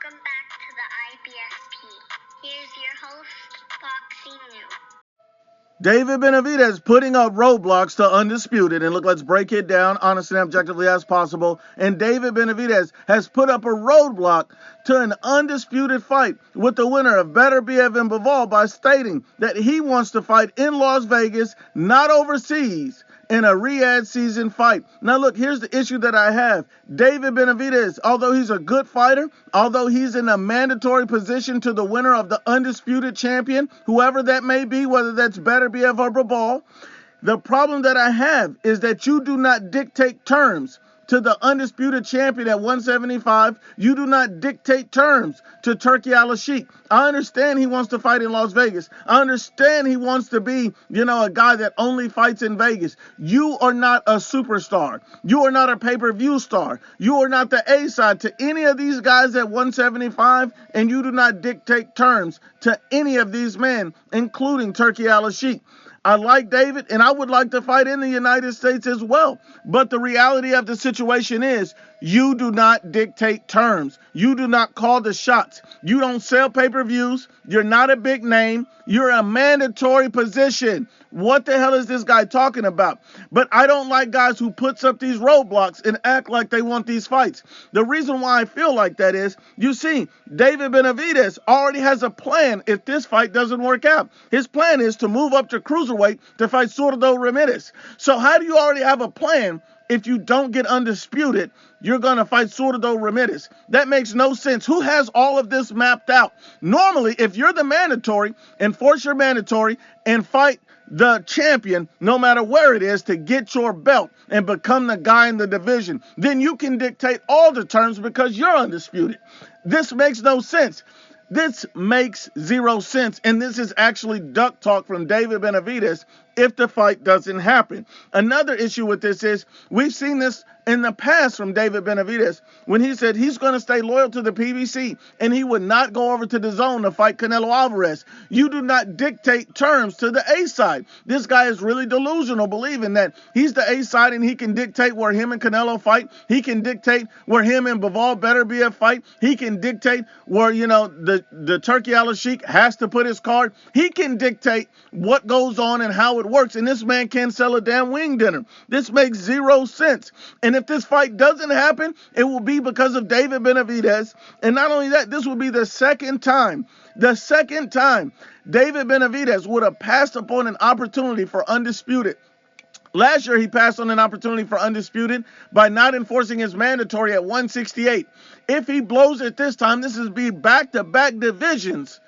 Welcome back to the IBSP. Here's your host, Boxing New. David Benavidez putting up roadblocks to Undisputed. And look, let's break it down honestly and objectively as possible. And David Benavidez has put up a roadblock to an undisputed fight with the winner of Benavidez and Bivol by stating that he wants to fight in Las Vegas, not overseas, in a Riyadh season fight. Now look, here's the issue that I have. David Benavidez, although he's a good fighter, although he's in a mandatory position to the winner of the undisputed champion, whoever that may be, whether that's Benavidez or Bivol, the problem that I have is that you do not dictate terms to the undisputed champion at 175. You do not dictate terms to Turki Al-Sheikh. I understand he wants to fight in Las Vegas. I understand he wants to be, a guy that only fights in Vegas. You are not a superstar. You are not a pay-per-view star. You are not the A-side to any of these guys at 175, and you do not dictate terms to any of these men, including Turki Al-Sheikh. I like David, and I would like to fight in the United States as well. But the reality of the situation is you do not dictate terms. You do not call the shots. You don't sell pay-per-views. You're not a big name. You're a mandatory position. What the hell is this guy talking about? But I don't like guys who puts up these roadblocks and act like they want these fights. The reason why I feel like that is, you see, David Benavidez already has a plan if this fight doesn't work out. His plan is to move up to cruiserweight to fight Zurdo Ramirez. So how do you already have a plan if you don't get undisputed? You're going to fight Zurdo Ramirez. That makes no sense. Who has all of this mapped out? Normally, if you're the mandatory, enforce your mandatory and fight the champion, no matter where it is, to get your belt and become the guy in the division. Then you can dictate all the terms because you're undisputed. This makes no sense. This makes zero sense, and this is actually duck talk from David Benavidez if the fight doesn't happen. Another issue with this is we've seen this in the past from David Benavidez when he said he's going to stay loyal to the PBC and he would not go over to the zone to fight Canelo Alvarez. You do not dictate terms to the A side. This guy is really delusional, believing that he's the A side and he can dictate where him and Canelo fight. He can dictate where him and Bivol better be a fight. He can dictate where, the Turki Al-Sheikh has to put his card. He can dictate what goes on and how it works, and this man can't sell a damn wing dinner. This makes zero sense. And if this fight doesn't happen, it will be because of David Benavidez. And not only that, this will be the second time David Benavidez would have passed upon an opportunity for Undisputed. Last year, he passed on an opportunity for Undisputed by not enforcing his mandatory at 168. If he blows it this time, this is be back-to-back divisions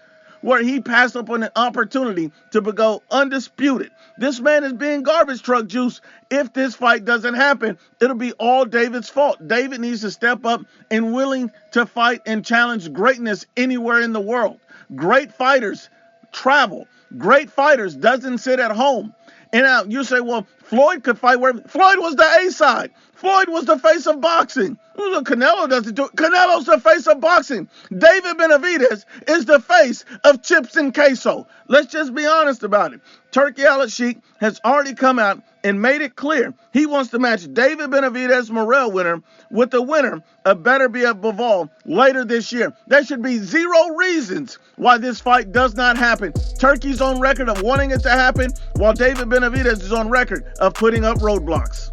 where he passed up on an opportunity to go undisputed. This man is being garbage truck juice. If this fight doesn't happen, it'll be all David's fault. David needs to step up and willing to fight and challenge greatness anywhere in the world. Great fighters travel. Great fighters doesn't sit at home. And now you say, well, Floyd could fight where Floyd was the A side. Floyd was the face of boxing. Canelo doesn't do it. Canelo's the face of boxing. David Benavidez is the face of chips and queso. Let's just be honest about it. Turki Al-Sheikh has already come out and made it clear he wants to match David Benavidez Morrell winner with the winner of Benavidez Bivol later this year. There should be zero reasons why this fight does not happen. Turki's on record of wanting it to happen, while David Benavidez is on record of putting up roadblocks.